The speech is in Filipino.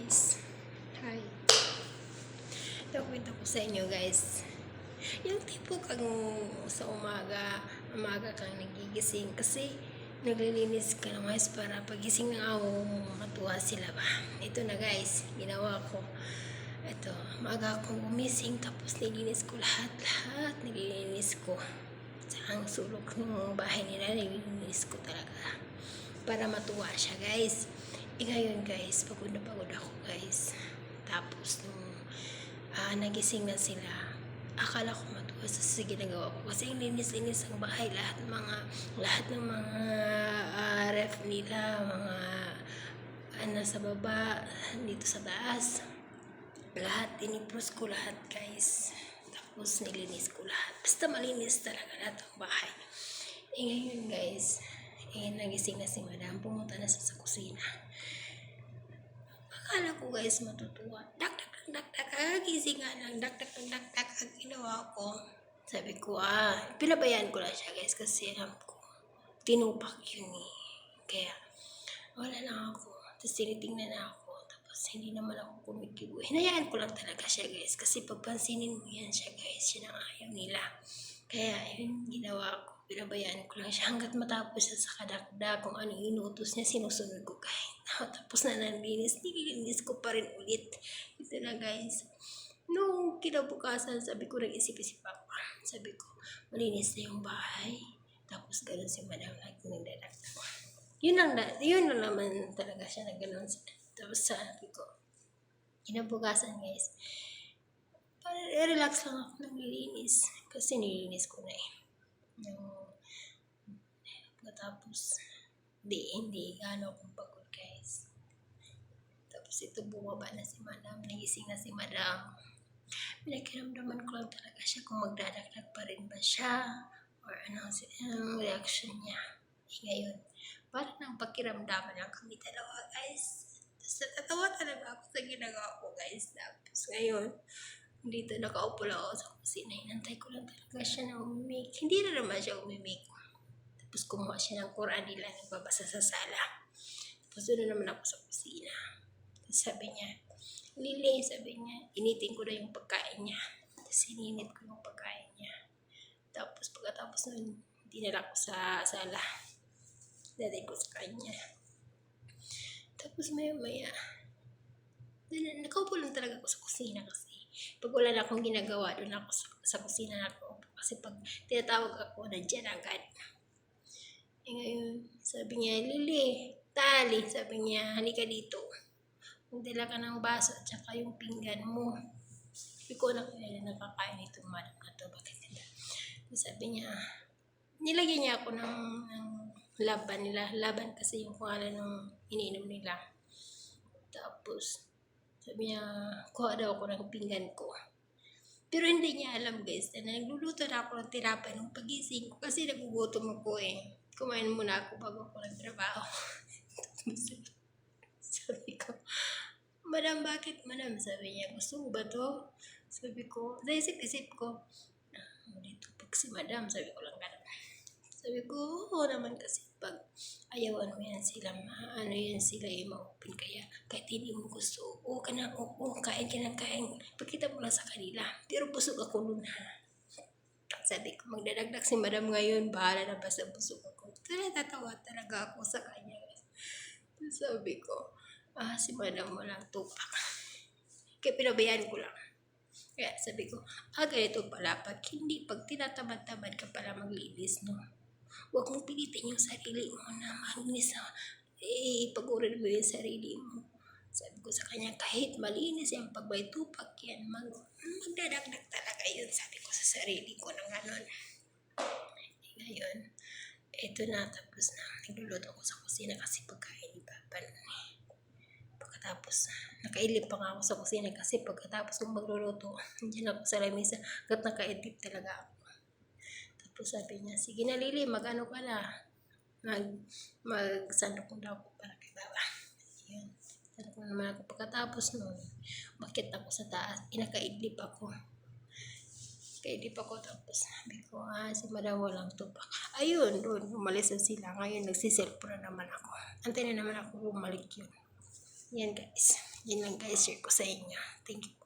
guys. Hi. Ito ko sa inyo guys. Yung tipo kang sa umaga kang nagigising kasi naglilinis ka ng mais para pagising ng amo mo matuwa sila ba. Ito na guys, ginawa ko. Ito, maaga akong gumising tapos nilinis ko lahat nililinis ko. Sa ang sulok ng bahay nila, nililinis ko talaga. Para matuwa siya guys. Ngayon guys, pagod na pagod ako guys. Tapos nung nagising na sila, akala ko matuwa sa ginagawa ko kasi linis-linis ang bahay, lahat ng mga ref nila, mga nasa baba, dito sa taas, lahat inipros ko lahat guys. Tapos nilinis ko lahat, basta malinis talaga lahat ng bahay. Ngayon guys, nagising na si madam, pumunta na sa kusina. Akala ko guys matutuwa, gising nga lang, ang ginawa ko. Sabi ko, pinabayaan ko lang siya guys kasi alam ko, tinupak yun eh. Kaya, wala lang ako. Tapos tinitingnan na ako. Tapos hindi naman ako kumikibo. Hinayaan ko lang talaga siya guys. Kasi pagpansinin mo yan siya guys, siya nang ayaw nila. Kaya, yun ginawa ko. Pinabayaan ko lang siya hanggat matapos siya sa kadakda. Kung ano inutos niya, sinusunod ko kahit. Tapos na nilinis ko pa rin ulit. Ito na guys. Nung kinabukasan, sabi ko, nag-isip-isip ako. Sabi ko, malinis na yung bahay. Tapos gano'n si madam, like, nagdadagdag. Yun lang naman talaga siya na gano'n. Tapos sabi ko, kinabukasan guys, relax lang ako naglilinis. Kasi nilinis ko na eh. Tapos, hindi gano'n akong pagod guys. Tapos ito, bumaba na si madam, nagising na si madam. Pinakiramdaman ko lang talaga siya kung magdadagdag pa rin ba siya or ano ang reaction niya. Ngayon, parang nang pakiramdaman lang kami dalawa guys. Tapos natatawa talaga ako sa ginagawa ko guys. Tapos ngayon, dito nakaupo lang ako sa kusina. Hinantay ko lang talaga siya na umimik. Hindi na naman siya umimik. Tapos kumuha siya ng Quran nila, nagbabasa sa sala. Tapos doon na naman ako sa kusina. Tapos sabi niya, Lili, sabi niya, initin ko na yung pagkain niya. Tapos ininit ko yung pagkain niya. Tapos pagkatapos nun, dinala ko sa sala. Daday ko sa kanya. Tapos maya, nakaupo lang talaga ako sa kusina kasi pag wala na akong ginagawa, doon ako sa kusina na ako. Kasi pag tinatawag ako, nandiyan agad. Ngayon, sabi niya, Lili, Tali, sabi niya, halika dito. Magdala ka ng baso at saka yung pinggan mo. Sabi ko, nakakain itong madam na to. Bakit nila? Sabi niya, nilagyan niya ako ng laban nila. Laban kasi yung pangalan ng iniinom nila. Tapos, sabi niya, kuha daw ako ng pinggan ko. Pero hindi niya alam guys, na nagluluto na ako ng tinapay nung pagising ko kasi nagugutom ako eh. Kumain muna ako bago ako nagtrabaho. Sabi ko, Madam, bakit madam? Sabi niya, gusto mo ba to? Sabi ko, naisip-isip ko, dito pag si madam, sabi ko lang gano'n. Sabi ko, oo naman kasi pag ayawan mo yan sila, yan sila yung ma-open. Kaya kahit hindi mo gusto, oo ka na, oo, kain ka ng kain. Pagkita mo lang sa kanila. Pero busog ako nun ha. Sabi ko, magdadagdag si madam ngayon, bahala na basta busog ako. Natatawa talaga ako sa kanya. Sabi ko, si madam walang tupak. Kaya pinabayaan ko lang. Kaya sabi ko, ganito pala, pag tinatamad-tamad ka pala maglinis, no? Huwag mong pilitin yung sarili mo na malinis, pag-urin mo yung sarili mo. Sabi ko sa kanya, kahit malinis yan, pag may tupak yan, magdadagdag talaga yun. Sabi ko sa sarili ko ng ganon. Ngayon, ito na, tapos na. Nagluluto ko sa kusina kasi pagkain ni Papa. Pagkatapos, nakailip pa nga ako sa kusina kasi pagkatapos kong magluluto, nandiyan ako sa lamesa, nakaidip talaga ako. Tapos sabi niya, sige na Lili, mag-ano ka na, mag-sandok mo daw ako para kay Baba. Yun, sandok mo naman ako. Pagkatapos nun, bakit ako sa taas, nakaidip ako. Tapos sabi ko, si madam walang tupak. Ayun, doon, umalis na sila. Ngayon, nagsiselfo na naman ako. Antay na naman ako bumalik yun. Yan guys. Yun lang guys, share ko sa inyo. Thank you.